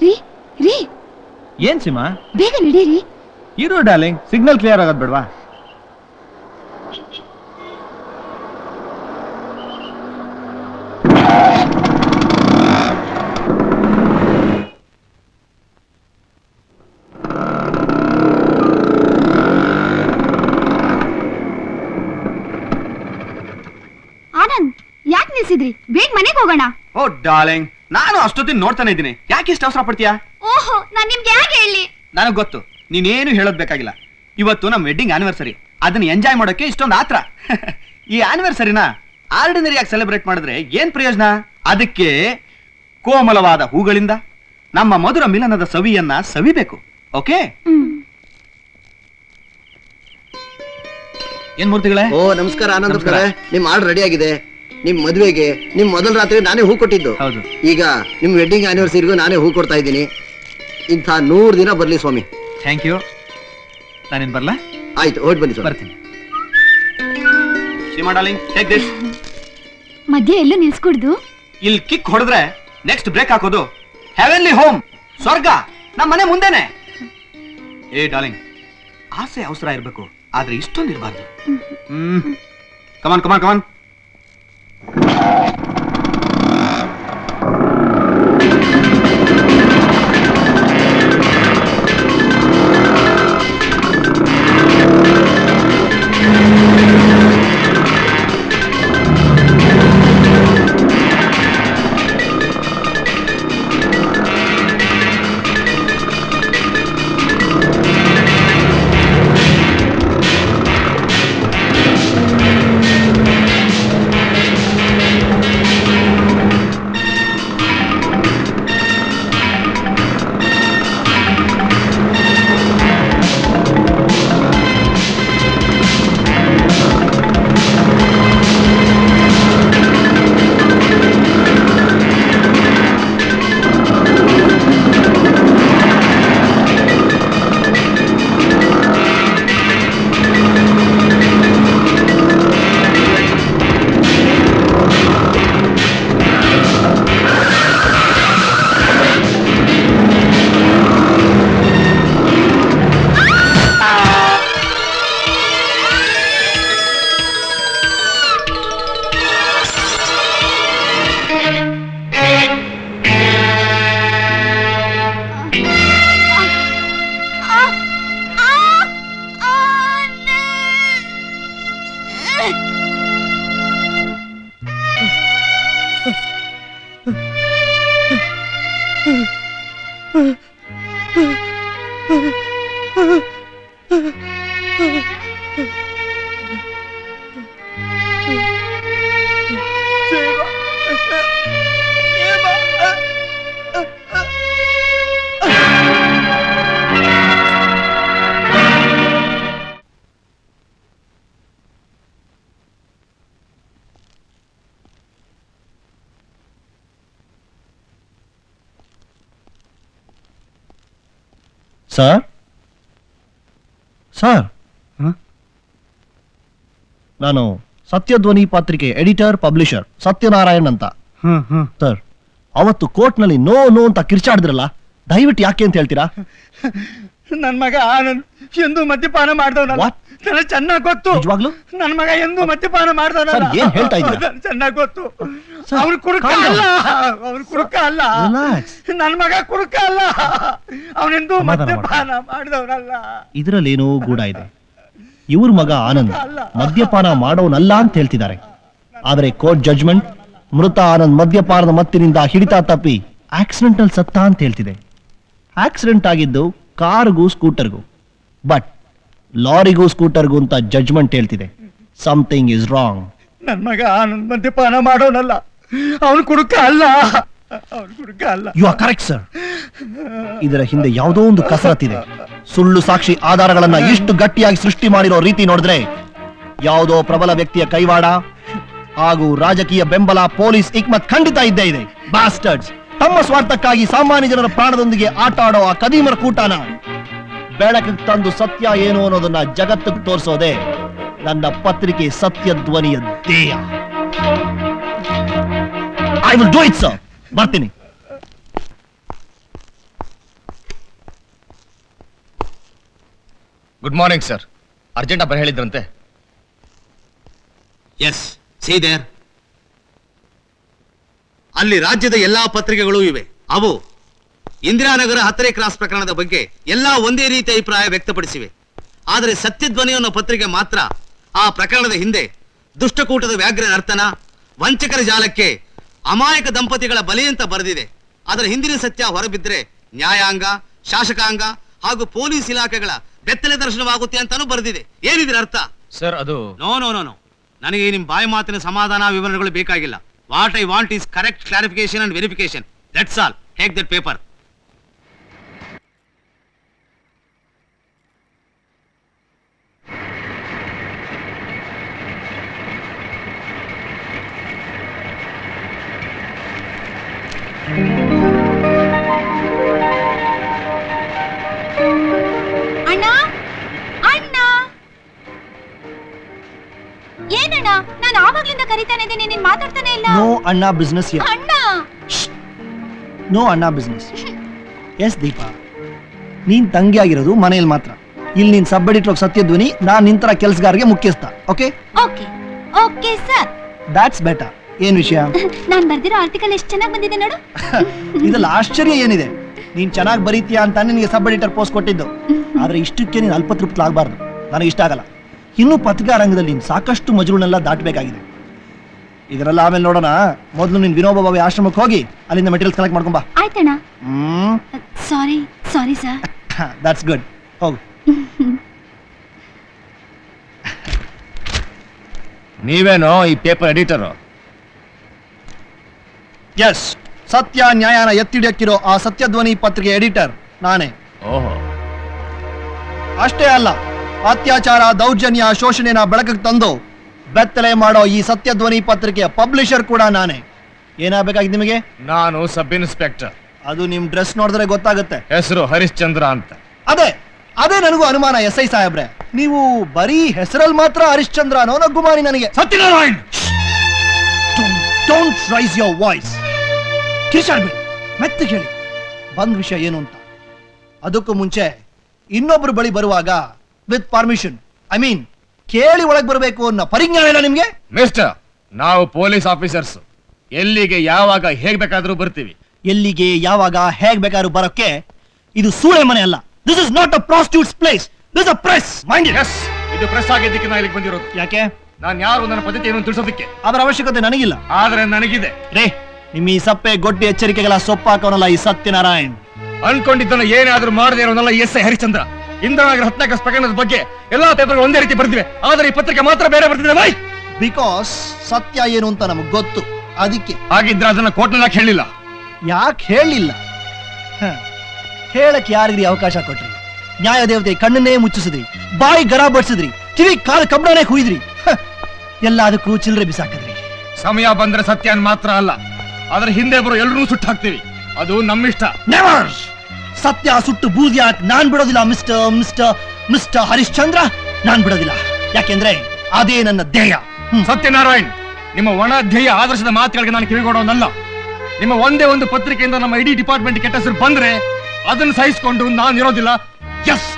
ರೀ ರೀ ಏನ್ ಸಿಮಾ ಬೇಗ ನಡೀರಿ. ಇರು ಡಾರ್ಲಿಂಗ್, ಸಿಗ್ನಲ್ ಕ್ಲಿಯರ್ ಆಗೋದ್ ಬೇಡವಾ? ಆನಂದ್, ಯಾಕೆ ನಿಲ್ಸಿದ್ರಿ? ಬೇಗ ಮನೆಗೆ ಹೋಗೋಣ. ಓ ಡಾರ್ಲಿಂಗ್, ನಾನು ಅಷ್ಟೊತ್ತಿನ ನೋಡ್ತಾನೆ ಇದ್ದೀನಿ. ಯಾಕೆ ಇಷ್ಟು ಅವಸರ ಪಡ್ತೀಯಾ? ಓಹೋ, ನಾನ್ ನಿಮ್ಗೆ ಯಾಕೆ ಹೇಳಿ? ನನಗೆ ಗೊತ್ತು, ನೀನೇನು ಹೇಳೋದ್ ಬೇಕಾಗಿಲ್ಲ. ಇವತ್ತು ನಮ್ಮ ವೆಡ್ಡಿಂಗ್ ಆನಿವರ್ಸರಿ, ಅದನ್ನ ಎಂಜಾಯ್ ಮಾಡೋಕೆ ಇಷ್ಟೊಂದು ಆತ್ರ. ಈ ಆನಿವರ್ಸರಿನ ಆರ್ಡಿನರಿ ಆಗಿ ಸೆಲೆಬ್ರೇಟ್ ಮಾಡಿದ್ರೆ ಏನ್ ಪ್ರಯೋಜನ? ಅದಕ್ಕೆ ಕೋಮಲವಾದ ಹೂಗಳಿಂದ ನಮ್ಮ ಮಧುರ ಮಿಲನದ ಸವಿಯನ್ನ ಸವಿಬೇಕು. ಓಕೆ? ಏನ್ ಮೂರ್ತಿಗಳೇ? ಓ ನಮಸ್ಕಾರ ಆನಂದ್. ನಿಮ್ ಆರ್ಡರ್ ರೆಡಿ ಆಗಿದೆ. ನಿಮ್ ಮದುವೆಗೆ ನಿಮ್ ಮೊದಲ ರಾತ್ರಿ ನಾನೇ ಹೂ ಕೊಟ್ಟಿದ್ದು. ಹೌದು. ಈಗ ನಿಮ್ ವೆಡ್ಡಿಂಗ್ ಆನಿವರ್ಸರಿಗೂ ನಾನೇ ಹೂ ಕೊಡ್ತಾ ಇದ್ದೀನಿ. ಇಂಥ 100 ದಿನ ಬರ್ಲಿ ಸ್ವಾಮಿ. Thank you. ನಾನೇನ್ ಬರ್ಲಾ? ಆಯ್ತು, ಹೊರಟು ಬನ್ನಿ ಸ್ವಾಮಿ. ಬರ್ತೀನಿ. Seema darling, take this. ಮಧ್ಯೆ ಎಲ್ಲೂ ನಿಲ್ಸ್ಕೊಡ್ದು. ಇಲ್ಲಿ ಕಿಕ್ ಹೊಡೆದ್ರೆ ನೆಕ್ಸ್ಟ್ ಬ್ರೇಕ್ ಹಾಕೋದು ಹೆವೆನ್ಲಿ ಹೋಮ್, ಸ್ವರ್ಗ ನಮ್ಮ ಮನೆ ಮುಂದೆನೆ. ಏ ಡಾರ್ಲಿಂಗ್, ಆಸೆ ಅವಸರ ಇರ್ಬೇಕು, ಆದ್ರೆ ಇಷ್ಟೊಂದು ಇರಬಾರ್ದು. ಕಮಾನ್ ಕಮಾನ್ ಕಮಾನ್. ಸರ್ ಸರ್, ನಾನು ಸತ್ಯಧ್ವನಿ ಪತ್ರಿಕೆ ಎಡಿಟರ್ ಪಬ್ಲಿಷರ್ ಸತ್ಯನಾರಾಯಣ್ ಅಂತ. ಸರ್, ಅವತ್ತು ಕೋರ್ಟ್ನಲ್ಲಿ ನೋ ನೋ ಅಂತ ಕಿರ್ಚಾಡಿದ್ರಲ್ಲ, ದಯವಿಟ್ಟು ಯಾಕೆ ಅಂತ ಹೇಳ್ತೀರಾ? ನನ್ ಮಗ ಆನಂದ್ ಎಂದು ಮದ್ಯಪಾನ ಮಾಡ್ದವನಲ್ಲ, ನನಗೆ ಚೆನ್ನಾಗ್ ಗೊತ್ತು. ನಿಜವಾಗ್ಲೂ ನನ್ ಮಗ ಎಂದು ಮದ್ಯಪಾನ ಮಾಡ್ದವನಲ್ಲ. ಏನ್ ಹೇಳ್ತಾ ಇದ್ದೀರಾ? ಚೆನ್ನಾಗ್ ಗೊತ್ತು. ಅವ್ನು ಕುಡುಕ ಅಲ್ಲ, ಅವ್ನು ಕುಡುಕ ಅಲ್ಲ, ನನ್ ಮಗ ಕುಡುಕ ಅಲ್ಲ, ಅವನೆಂದು ಮದ್ಯಪಾನ ಮಾಡ್ದವನಲ್ಲ. ಇದರಲ್ಲೇನೋ ಗೂಢ ಇದೆ. ಇವ್ರ ಮಗ ಆನಂದ್ ಮದ್ಯಪಾನ ಮಾಡೋನಲ್ಲ ಅಂತ ಹೇಳ್ತಿದ್ದಾರೆ. ಆದರೆ ಕೋರ್ಟ್ ಜಡ್ಜ್ಮೆಂಟ್ ಮೃತ ಆನಂದ್ ಮದ್ಯಪಾನದ ಮತ್ತಿನಿಂದ ಹಿಡಿತ ತಪ್ಪಿ ಆಕ್ಸಿಡೆಂಟಲ್ ಸತ್ತ ಅಂತ ಹೇಳ್ತಿದೆ. ಆಕ್ಸಿಡೆಂಟ್ ಆಗಿದ್ದು ಕಾರ್ಗೂ ಸ್ಕೂಟರ್ಗೂ, ಬಟ್ ಲಾರಿಗೂ ಸ್ಕೂಟರ್ಗೂ ಅಂತ ಜಡ್ಜ್ಮೆಂಟ್ ಹೇಳ್ತಿದೆ. Something is wrong. ನನ್ ಮಗ ಆನಂದ್ ಮದ್ಯಪಾನ ಮಾಡೋನಲ್ಲ, ಅವನು ಕುಡುಕ ಅಲ್ಲ, ಅವನು ಕುಡುಕ ಅಲ್ಲ. You are correct sir. ಇದರ ಹಿಂದೆ ಯಾವುದೋ ಒಂದು ಕಸರತ್ತಿದೆ. ಸುಳ್ಳು ಸಾಕ್ಷಿ ಆಧಾರಗಳನ್ನ ಇಷ್ಟು ಗಟ್ಟಿಯಾಗಿ ಸೃಷ್ಟಿ ಮಾಡಿರೋ ರೀತಿ ನೋಡಿದ್ರೆ ಯಾವುದೋ ಪ್ರಬಲ ವ್ಯಕ್ತಿಯ ಕೈವಾಡ ಹಾಗೂ ರಾಜಕೀಯ ಬೆಂಬಲ, ಪೊಲೀಸ್ ಇಕ್ಮತ್ ಖಂಡಿತ ಇದ್ದೇ ಇದೆ. ಬಾಸ್ಟರ್ಡ್ಸ್ ತಮ್ಮ ಸ್ವಾರ್ಥಕ್ಕಾಗಿ ಸಾಮಾನ್ಯ ಜನರ ಪ್ರಾಣದೊಂದಿಗೆ ಆಟ ಆಡೋ ಆ ಕದೀಮರ ಕೂಟನ ಬೆಳಕಿಗೆ ತಂದು ಸತ್ಯ ಏನು ಅನ್ನೋದನ್ನ ಜಗತ್ತಿಗೆ ತೋರಿಸೋದೆ ನನ್ನ ಪತ್ರಿಕೆ ಸತ್ಯಧ್ವನಿಯ ಧ್ಯೇಯ. I will do it sir. ಬರ್ತೀನಿ. Good morning sir. ಅರ್ಜೆಂಟ್ ಬರ ಹೇಳಿದ್ರಂತೆ. Yes, see there. ಅಲ್ಲಿ ರಾಜ್ಯದ ಎಲ್ಲಾ ಪತ್ರಿಕೆಗಳು ಇವೆ. ಅವು ಇಂದಿರಾನಗರ ಹತ್ತರೆ ಕ್ರಾಸ್ ಪ್ರಕರಣದ ಬಗ್ಗೆ ಎಲ್ಲಾ ಒಂದೇ ರೀತಿಯ ಅಭಿಪ್ರಾಯ ವ್ಯಕ್ತಪಡಿಸಿವೆ. ಆದರೆ ಸತ್ಯಧ್ವನಿ ಅನ್ನೋ ಪತ್ರಿಕೆ ಮಾತ್ರ ಆ ಪ್ರಕರಣದ ಹಿಂದೆ ದುಷ್ಟಕೂಟದ ವ್ಯಾಘ್ರ ನರ್ತನ, ವಂಚಕರ ಜಾಲಕ್ಕೆ ಅಮಾಯಕ ದಂಪತಿಗಳ ಬಲಿ ಅಂತ ಬರೆದಿದೆ. ಅದರ ಹಿಂದಿನ ಸತ್ಯ ಹೊರಬಿದ್ರೆ ನ್ಯಾಯಾಂಗ, ಶಾಸಕಾಂಗ ಹಾಗೂ ಪೊಲೀಸ್ ಇಲಾಖೆಗಳ ಬೆತ್ತಲೆ ದರ್ಶನವಾಗುತ್ತೆ ಅಂತಾನೂ ಬರೆದಿದೆ. ಏನಿದೆ ಅರ್ಥ ಸರ್? ಅದು ನೋ ನೋ ನೋ ನೋ ನನಗೆ ನಿಮ್ ಬಾಯಿ ಮಾತಿನ ಸಮಾಧಾನ ವಿವರಣೆಗಳು ಬೇಕಾಗಿಲ್ಲ. What I want is correct clarification and verification. That's all. Take that paper. ಅಣ್ಣ, ಅಣ್ಣ, ಏನಣ್ಣ? ನಾನು ಆವಾಗ್ಲಿಂದ ಕರಿತಾನೆ ಇದ್ದೀನಿ, ನೀನ್ ಮಾತಾಡ್ತಾನೆ ಇಲ್ಲ. ನೋ ಅಣ್ಣ ಬಿಸ್ನೆಸ್. ಅಣ್ಣ, ನೋ ಅಣ್ಣ ಬಿಸ್ನೆಸ್. ಎಸ್ ದೀಪಾ, ನೀನ್ ತಂಗಿ ಆಗಿರೋದು ಮನೆಯಲ್ಲಿ ಮಾತ್ರ. ಇಲ್ಲಿ ನೀನ್ ಸಬ್ ಎಡಿಟರ್ ಸತ್ಯಧ್ವನಿ, ನಾನ್ ನಿಂತರ ಕೆಲಸಗಾರರಿಗೆ ಮುಖ್ಯಸ್ಥ. Okay okay okay sir. That's better. ಏನ್ ವಿಷಯ? ನಾನ್ ಬರ್ದಿರೋ ಆರ್ಟಿಕಲ್ ಎಷ್ಟು ಚೆನ್ನಾಗಿ ಬಂದಿದೆ ನೋಡು. ಇದ್ರಲ್ಲಿ ಆಶ್ಚರ್ಯ ಏನಿದೆ? ನೀನ್ ಚೆನ್ನಾಗಿ ಬರೀತೀಯ ಅಂತ ನಿನಗೆ ಸಬ್ ಎಡಿಟರ್ ಪೋಸ್ಟ್ ಕೊಟ್ಟಿದ್ದು. ಆದ್ರೆ ಇಷ್ಟಕ್ಕೆ ನೀನು ಅಲ್ಪತೃಪ್ತಲಾಗಬಾರ್ದು. ನನಗೆ ಇಷ್ಟ ಆಗಲ್ಲ. ಇನ್ನು ಪತ್ರಿಕಾ ರಂಗದಲ್ಲಿ ನೀನು ಸಾಕಷ್ಟು ಮಜಲುನೆಲ್ಲ ದಾಟಬೇಕಾಗಿದೆ. ಇದನ್ನೆಲ್ಲ ಆಮೇಲೆ ನೋಡೋಣ. ಮೊದಲು ನೀನು ವಿನೋಬ ಭಾವೆ ಆಶ್ರಮಕ್ಕೆ ಹೋಗಿ ಅಲ್ಲಿಂದ ಮೆಟೀರಿಯಲ್ಸ್ ಕಲೆಕ್ಟ್ ಮಾಡ್ಕೊಂಬ. ಆಯ್ತಣ್ಣ. Sorry sorry sir. That's good. ಹೋಗು. ನೀವೇನೋ ಈ ಪೇಪರ್ ಎಡಿಟರ್? ಎಸ್, ಸತ್ಯ ನ್ಯಾಯನ ಎತ್ತಿಡಿಯಕ್ಕಿರೋ ಆ ಸತ್ಯಧ್ವನಿ ಪತ್ರಿಕೆ ಎಡಿಟರ್ ನಾನೇ. ಓಹೋ. ಅಷ್ಟೇ ಅಲ್ಲ, ಅತ್ಯಾಚಾರ, ದೌರ್ಜನ್ಯ, ಶೋಷಣೆನ ಬೆಳಕಿಗೆ ತಂದು ಬೆತ್ತಲೆ ಮಾಡೋ ಈ ಸತ್ಯಧ್ವನಿ ಪತ್ರಿಕೆಯ ಪಬ್ಲಿಷರ್ ಕೂಡ ನಾನೇ. ಏನಾಗಬೇಕಾಗಿದೆ ನಿಮಗೆ? ನಾನು ಸಬ್ ಇನ್ಸ್ಪೆಕ್ಟರ್. ಅದು ನಿಮ್ ಡ್ರೆಸ್ ನೋಡಿದ್ರೆ ಗೊತ್ತಾಗುತ್ತೆ. ಹೆಸರು ಹರಿಶ್ಚಂದ್ರ ಅಂತ. ಅದೇ ಅದೇ ನನಗೂ ಅನುಮಾನ. ಎಸ್ ಐ ಸಾಹೇಬ್ರೆ, ನೀವು ಬರೀ ಹೆಸರಲ್ಲಿ ಮಾತ್ರ ಹರಿಶ್ಚಂದ್ರ ಅನ್ನೋ ಗುಮಾನಿ ನನಗೆ. Satyanarayan, don't raise your voice. ಕಿರ್ಚಾಡ್ಬೇಡಿ, ಮೆತ್ತಗೆ ಹೇಳಿ ಬಂದ್ ವಿಷಯ ಏನು ಅಂತ. ಅದಕ್ಕೂ ಮುಂಚೆ ಇನ್ನೊಬ್ರು ಬಳಿ ಬರುವಾಗ ವಿತ್ ಪರ್ಮಿಷನ್, ಐ ಮೀನ್ ಕೇಳಿ ಒಳಗೆ ಬರಬೇಕು ಅನ್ನೋ ಪರಿಜ್ಞಾನ ಇಲ್ಲ ನಿಮ್ಗೆ? ಮಿಸ್ಟರ್, ನಾವು ಪೊಲೀಸ್ ಆಫೀಸರ್ಸ್. ಎಲ್ಲಿಗೆ ಯಾವಾಗ ಹೇಗ್ ಬೇಕಾದ್ರೂ ಬರ್ತೀವಿ. ಎಲ್ಲಿಗೆ ಯಾವಾಗ ಹೇಗ್ ಬೇಕಾದ್ರೂ ಬರೋಕ್ಕೆ ಇದು ಸೂಳೆ ಮನೆ ಅಲ್ಲ. This is not a prostitutes place. This a press. Mind it. Yes, ಇದು ಪ್ರೆಸ್ ಆಗಿದ್ದಕ್ಕೆ ನಾನು ಇಲ್ಲಿಗೆ ಬಂದಿರೋದು. ಯಾಕೆ? ನಾನು ಯಾರು ನನ್ನ ಪದ್ಧತಿಯನ್ನು ತಿಳಿಸೋದಕ್ಕೆ. ಅದರ ಅವಶ್ಯಕತೆ ನನಗಿಲ್ಲ. ಆದ್ರೆ ನನಗಿದೆ. ರೇ, ನಿಮ್ಮ ಈ ಸಪ್ಪೆ ಗೊಡ್ಡಿ ಎಚ್ಚರಿಕೆಗಳ ಸೊಪ್ಪಾಕೋನಲ್ಲ ಈ ಸತ್ಯನಾರಾಯಣ್. ಅನ್ಕೊಂಡಿದ್ದನ್ನು ಏನಾದ್ರೂ ಮಾಡದೇ ಇರೋನಲ್ಲ ಎಸ್ ಐ ಹರಿಶ್ಚಂದ್ರ. ಇಂದಿರಾನಗರ ಹತ್ತನೇ ಪ್ರಕರಣದ ಬಗ್ಗೆ ಎಲ್ಲಾ ಪೇಪರ್ಗಳು ಒಂದೇ ರೀತಿ ಬರ್ತಿವೆ, ಆದ್ರೆ ಈ ಪತ್ರಿಕೆ ಮಾತ್ರ ಬೇರೆ ಬರ್ತಿದೆ. ವೈ? ಬಿಕಾಸ್ ಸತ್ಯ ಏನು ಅಂತ ನಮಗ್ ಗೊತ್ತು, ಅದಕ್ಕೆ. ಹಾಗಿದ್ರೆ ಅದನ್ನ ಕೋರ್ಟ್ನಲ್ಲಿ ಹೇಳಿಲ್ಲ. ಯಾಕೆ ಹೇಳಿಲ್ಲ? ಹೇಳಕ್ ಯಾರಿಗ್ರಿ ಅವಕಾಶ ಕೊಟ್ರಿ? ನ್ಯಾಯ ದೇವತೆ ಕಣ್ಣನ್ನೇ ಮುಚ್ಚಿಸಿದ್ರಿ, ಬಾಯಿ ಗರ ಬಡ್ಸಿದ್ರಿ, ಕಿವಿ ಕಾಲು ಕಬ್ಬಣನೆ ಕುಯ್ದ್ರಿ, ಎಲ್ಲದಕ್ಕೂ ಚಿಲ್ಲರೆ ಬಿಸಾಕಿದ್ರಿ. ಸಮಯ ಬಂದ್ರೆ ಸತ್ಯನ್ ಮಾತ್ರ ಅಲ್ಲ, ಅದ್ರ ಹಿಂದೆ ಬರೋ ಎಲ್ಲರೂ ಸುಟ್ಟು ಹಾಕ್ತೀವಿ. ಅದು ನಮ್ಮಿಷ್ಟ. ನೆವರ್! ಸತ್ಯ ಸುಟ್ಟು ಬೂದಿಯಾಕ್ ನಾನ್ ಬಿಡೋದಿಲ್ಲ ಮಿಸ್ಟರ್ ಮಿಸ್ಟರ್ ಮಿಸ್ಟರ್ ಹರಿಶ್ಚಂದ್ರ. ನಾನ್ ಬಿಡೋದಿಲ್ಲ, ಯಾಕೆಂದ್ರೆ ಅದೇ ನನ್ನ ಧ್ಯೇಯ. ಸತ್ಯನಾರಾಯಣ್, ನಿಮ್ಮ ಒಣ ಧ್ಯೇಯ ಆದರ್ಶದ ಮಾತುಗಳಿಗೆ ನಾನು ಕಿವಿಗೊಡೋನಲ್ಲ. ನಿಮ್ಮ ಒಂದೇ ಒಂದು ಪತ್ರಿಕೆಯಿಂದ ನಮ್ಮ ಇಡೀ ಡಿಪಾರ್ಟ್ಮೆಂಟ್ ಕೆಟ್ಟ ಹೆಸರು ಬಂದ್ರೆ ಅದನ್ನು ಸಹಿಸಿಕೊಂಡು ನಾನು ಇರೋದಿಲ್ಲ. ಎಸ್,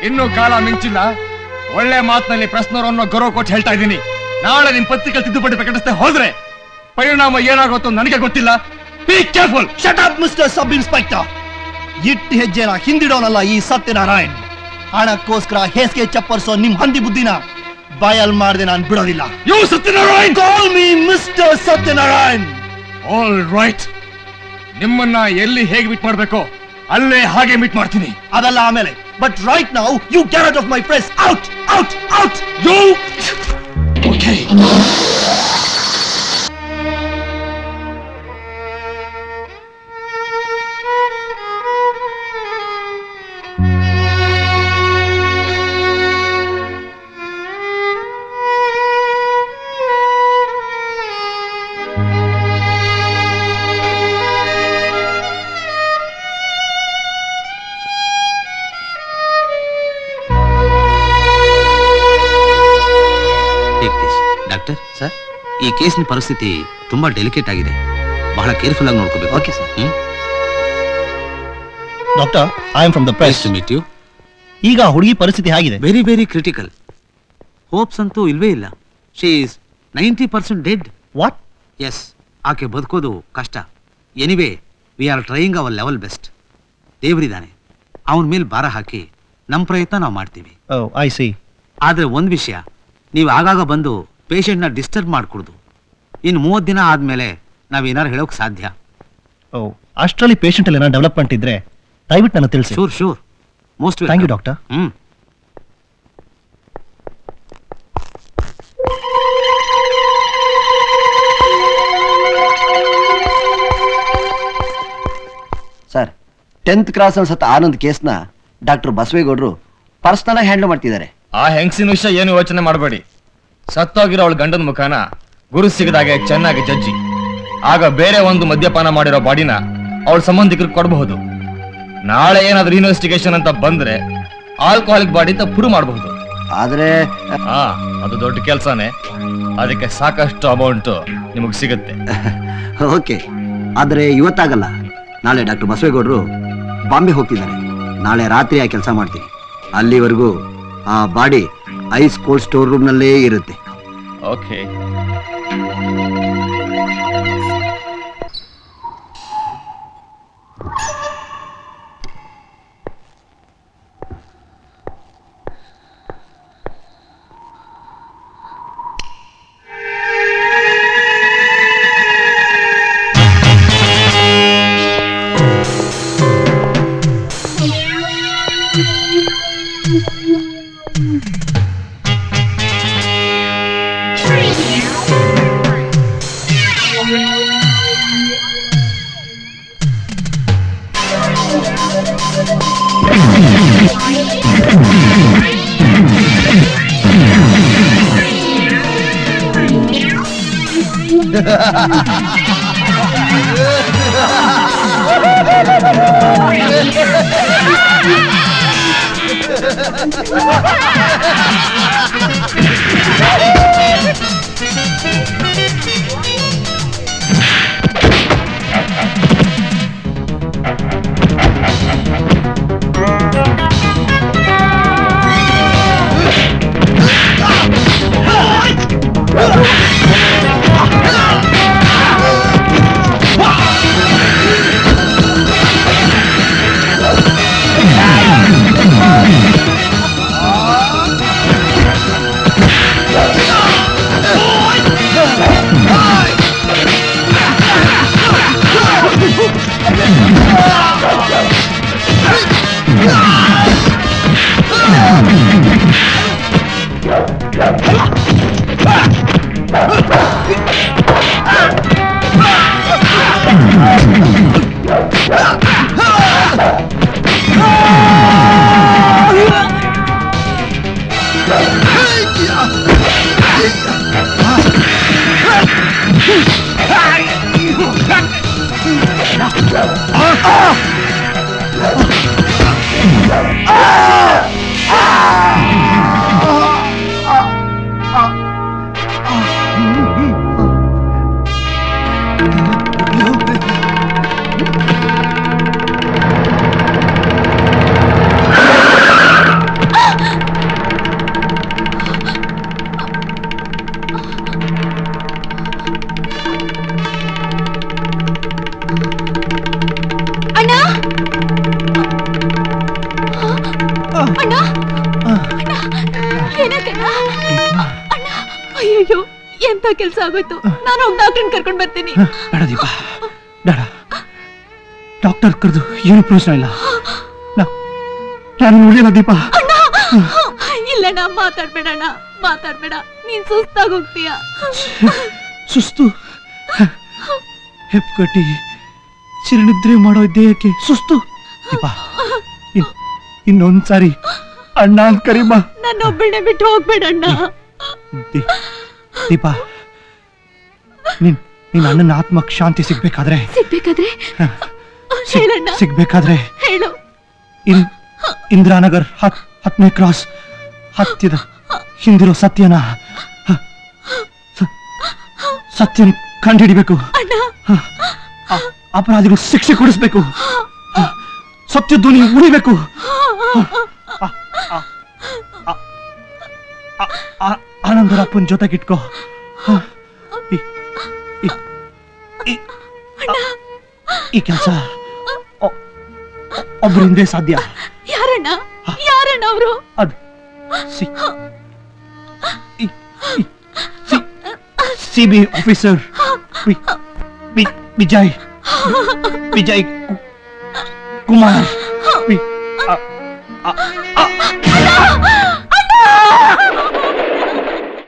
ಇನ್ನೂ ಕಾಲ ಮಿಂಚಿಲ್ಲ. ಒಳ್ಳೆ ಮಾತಿನಲ್ಲಿ ಪ್ರಶ್ನವರು ಅನ್ನೋ ಗೌರವ ಕೊಟ್ಟು ಹೇಳ್ತಾ ಇದ್ದೀನಿ. ನಾಳೆ ನಿಮ್ ಪತ್ರಿಕೆ ತಿದ್ದುಪಡಿ ಪ್ರಕಟಿಸದೆ ಹೋದ್ರೆ ಪರಿಣಾಮ ಏನಾಗುತ್ತೋ ನನಗೆ ಗೊತ್ತಿಲ್ಲ. Be careful. Shut up mister sub inspector. ಇಟ್ಟು ಹೆಜ್ಜೆನ ಹಿಂದಿಡೋನಲ್ಲ ಈ ಸತ್ಯನಾರಾಯಣ್. ಹಣಕ್ಕೋಸ್ಕರ ಹೇಸಿಗೆ ಚಪ್ಪರ್ಸೋ ನಿಮ್ ಹಂದಿ ಬುದ್ಧಿನ ಬಾಯಲ್ ಮಾಡದೆ ನಾನು ಬಿಡೋದಿಲ್ಲ. You Satyanarayan, call me mister Satyanarayan. All right. ನಿಮ್ಮನ್ನ ಎಲ್ಲಿ ಹೇಗೆ ಮೀಟ್ ಮಾಡ್ಬೇಕೋ ಅಲ್ಲೇ ಹಾಗೆ ಮೀಟ್ ಮಾಡ್ತೀನಿ. ಅದೆಲ್ಲ ಆಮೇಲೆ. But right now you get out of my press. Out out out. You okay. Doctor sir, ಈ ಕೇಸ್ನ ಪರಿಸ್ಥಿತಿ ತುಂಬಾ ಡೆಲಿಕೇಟ್ ಆಗಿದೆ. ಬಹಳ ಕೇರ್ಫುಲ್ ಆಗಿ ನೋಡ್ಕೋಬೇಕು. Okay sir. Doctor, I am from the press. To meet you. ಈಗ ಹುಡುಗಿ ಪರಿಸ್ಥಿತಿ ಹೇಗಿದೆ? Very very critical. ಹೋಪ್ಸ್ ಅಂತೂ ಇಲ್ವೇ ಇಲ್ಲ. She is 90% dead. What? Yes, ಆಕೆ ಬದುಕೋದು ಕಷ್ಟ. Anyway, we are trying our level best. ದೇವರಿದ್ದಾನೆ, ಅವನ ಮೇಲೆ ಭಾರ ಹಾಕಿ ನಮ್ಮ ಪ್ರಯತ್ನ ನಾವು ಮಾಡ್ತೀವಿ. I see. ಆದರೆ ಒಂದು ವಿಷಯ, ನೀವು ಆಗಾಗ ಬಂದು ಪೇಷಂಟ್ನ ಡಿಸ್ಟರ್ಬ್ ಮಾಡಿಕೊಡ್ದು. ಇನ್ನು 30 ದಿನ ಆದಮೇಲೆ ನಾವೇನಾರು ಹೇಳೋಕೆ ಸಾಧ್ಯ. ಅಷ್ಟರಲ್ಲಿ ಪೇಷಂಟ್ ಅಲ್ಲಿ ಡೆವಲಪ್ಮೆಂಟ್ ಇದ್ರೆ ದಯವಿಟ್ಟು ನನ್ನ ತಿಳಿಸಿ. Sure sure, most thank you doctor. Sir, 10th cross ಅಲ್ಲಿ ಸತ್ತ ಆನಂದ್ ಕೇಸ್ನ ಡಾಕ್ಟರ್ ಬಸವೇಗೌಡರು ಪರ್ಸನಲ್ ಆಗಿ ಹ್ಯಾಂಡಲ್ ಮಾಡ್ತಿದ್ದಾರೆ. ಆ ಹೆಂಗಸಿನ ವಿಷಯ ಏನು ಯೋಚನೆ ಮಾಡಬೇಡಿ. ಸತ್ತೋಗಿರೋ ಅವಳ ಗಂಡನ ಮುಖಾನ ಗುರು ಸಿಗದಾಗೆ ಚೆನ್ನಾಗಿ ಜಜ್ಜಿ, ಆಗ ಬೇರೆ ಒಂದು ಮದ್ಯಪಾನ ಮಾಡಿರೋ ಬಾಡಿನ ಅವಳ ಸಂಬಂಧಿಕರಿಗೆ ಕೊಡಬಹುದು. ನಾಳೆ ಏನಾದ್ರೂ ಇನ್ವೆಸ್ಟಿಗೇಷನ್ ಅಂತ ಬಂದ್ರೆ ಆಲ್ಕೋಹಾಲಿಕ್ ಬಾಡಿ ಅಂತ ಪ್ರೂವ್ ಮಾಡಬಹುದು. ಆದ್ರೆ ಅದು ದೊಡ್ಡ ಕೆಲಸನೇ. ಅದಕ್ಕೆ ಸಾಕಷ್ಟು ಅಮೌಂಟ್ ನಿಮಗೆ ಸಿಗುತ್ತೆ. ಓಕೆ, ಆದ್ರೆ ಇವತ್ತಾಗಲ್ಲ. ನಾಳೆ ಡಾಕ್ಟರ್ ಬಸವೇಗೌಡರು ಬಾಂಬೆ ಹೋಗ್ತಿದ್ದಾರೆ. ನಾಳೆ ರಾತ್ರಿ ಆ ಕೆಲಸ ಮಾಡ್ತೀನಿ. ಅಲ್ಲಿವರೆಗೂ ಆ body ice cold store room ನಲ್ಲೇ ಇರುತ್ತೆ. ಓಕೆ. ಅಯ್ಯೋ, ಎಂತ ಕೆಲಸ ಆಗೋಯ್ತು. ನಾನು ಹೋಗಿ ಡಾಕ್ಟರ್ ಕರ್ಕೊಂಡು ಬರ್ತೀನಿ. ಬೇಡ ದೀಪ, ಬೇಡ. ಡಾಕ್ಟರ್ ಕರೆದು ಏನು ಪ್ರಯೋಜನ ಇಲ್ಲ. ನಾನು ನೋಡಿಲ್ಲ ದೀಪ. ಇಲ್ಲಣ್ಣ, ಮಾತಾಡ್ಬೇಡಣ್ಣ, ಮಾತಾಡ್ಬೇಡ. ನೀನ್ ಸುಸ್ತಾಗಿ ಹೋಗ್ತೀಯ. ಸುಸ್ತು? ಹೆಪ್ಪುಗಟ್ಟಿ ಚಿರನಿದ್ರೆ ಮಾಡೋ ದೇಹಕ್ಕೆ ಸುಸ್ತು? ದೀಪ, ಇನ್ನೊಂದ್ಸಾರಿ ಅಣ್ಣ ಅಂತ ಕರಿಮ್ಮ. ನನ್ನ ಒಬ್ಬಳನ್ನೇ ಬಿಟ್ಟು ಹೋಗ್ಬೇಡಣ್ಣ. ದೀಪ, ನಿನ್ ಅಣ್ಣನ ಆತ್ಮಕ್ಕೆ ಶಾಂತಿ ಸಿಗ್ಬೇಕಾದ್ರೆ ಸಿಗ್ಬೇಕಾದ್ರೆ ಹೇಳು. ಇಂದಿರಾನಗರ್ 10ನೇ ಕ್ರಾಸ್ ಹತ್ತಿದ ಹಿಂದಿರೋ ಸತ್ಯನ ಕಂಡುಹಿಡಿಬೇಕು. ಅಪರಾಧಿಗಳು ಶಿಕ್ಷೆ ಕೊಡಿಸ್ಬೇಕು. ಸತ್ಯ ಧ್ವನಿ ಉಳಿಬೇಕು. ಆನಂದರ ಅಪ್ಪನ ಜೊತೆಗಿಟ್ಕೋ. ಈ ಕೆಲಸ ಒಬ್ಬರಿಂದೇ ಸಾಧ್ಯ. ಯಾರಣ್ಣ ಯಾರಣ್ಣ ಅವರು? ಅದು ಸಿಬಿ ಆಫೀಸರ್ ವಿಜಯ್ ವಿಜಯ್ ಕುಮಾರ್.